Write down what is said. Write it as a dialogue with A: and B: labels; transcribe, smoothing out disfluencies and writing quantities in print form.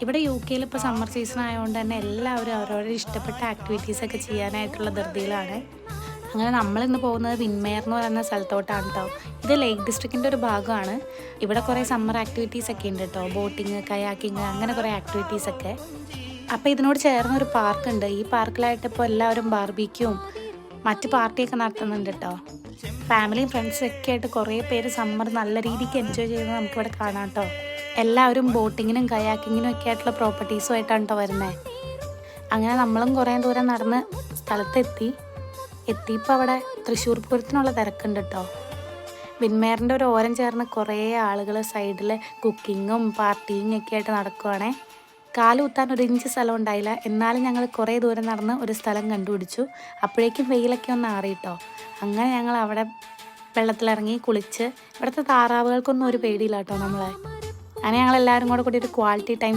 A: ഇവിടെ UK ഇപ്പോൾ summer season ആയതുകൊണ്ട് തന്നെ എല്ലാവരും അവരവരുടെ ഇഷ്ടപ്പെട്ട ആക്ടിവിറ്റീസൊക്കെ ചെയ്യാനായിട്ടുള്ള ധൃതിയിലാണ്. അങ്ങനെ നമ്മളിന്ന് പോകുന്നത് വിൻമെയർ എന്ന് പറയുന്ന സ്ഥലത്തോട്ടാണ് കേട്ടോ. ഇത് ലേക്ക് ഡിസ്ട്രിക്റ്റിൻ്റെ ഒരു ഭാഗമാണ്. ഇവിടെ കുറേ സമ്മർ ആക്ടിവിറ്റീസ് ഒക്കെ ഉണ്ട് കേട്ടോ. ബോട്ടിങ്, കയാക്കിങ്, അങ്ങനെ കുറേ ആക്ടിവിറ്റീസൊക്കെ. അപ്പോൾ ഇതിനോട് ചേർന്നൊരു പാർക്കുണ്ട്. ഈ പാർക്കിലായിട്ട് ഇപ്പോൾ എല്ലാവരും ബാർബിക്യൂവും മറ്റ് പാർട്ടിയൊക്കെ നടത്തുന്നുണ്ട് കേട്ടോ. ഫാമിലിയും ഫ്രണ്ട്സും ഒക്കെ ആയിട്ട് കുറേ പേര് സമ്മർ നല്ല രീതിക്ക് എൻജോയ് ചെയ്യുന്നത് നമുക്കിവിടെ കാണാം കേട്ടോ. എല്ലാവരും ബോട്ടിങ്ങിനും കയാക്കിങ്ങിനും ഒക്കെ ആയിട്ടുള്ള പ്രോപ്പർട്ടീസുമായിട്ടാണ് കേട്ടോ വരുന്നത്. അങ്ങനെ നമ്മളും കുറേ ദൂരം നടന്ന് എത്തിയപ്പോൾ അവിടെ തൃശ്ശൂർ പൂരത്തിനുള്ള തിരക്കുണ്ട് കേട്ടോ. വിൻമെയറിൻ്റെ ഒരു ഓരം ചേർന്ന് കുറേ ആളുകൾ സൈഡിൽ കുക്കിങ്ങും പാർട്ടിയും ഒക്കെ ആയിട്ട് നടക്കുവാണേ. കാലുകുത്താൻ ഒരു ഇഞ്ച് സ്ഥലം ഉണ്ടായില്ല. എന്നാലും ഞങ്ങൾ കുറേ ദൂരം നടന്ന് ഒരു സ്ഥലം കണ്ടുപിടിച്ചു. അപ്പോഴേക്കും വെയിലൊക്കെ ഒന്ന് ആറിയിട്ടോ. അങ്ങനെ ഞങ്ങൾ അവിടെ വെള്ളത്തിലിറങ്ങി കുളിച്ച്. ഇവിടുത്തെ താറാവുകൾക്കൊന്നും ഒരു പേടിയില്ല കേട്ടോ നമ്മളെ. അങ്ങനെ ഞങ്ങളെല്ലാവരും കൂടി ഒരു ക്വാളിറ്റി ടൈം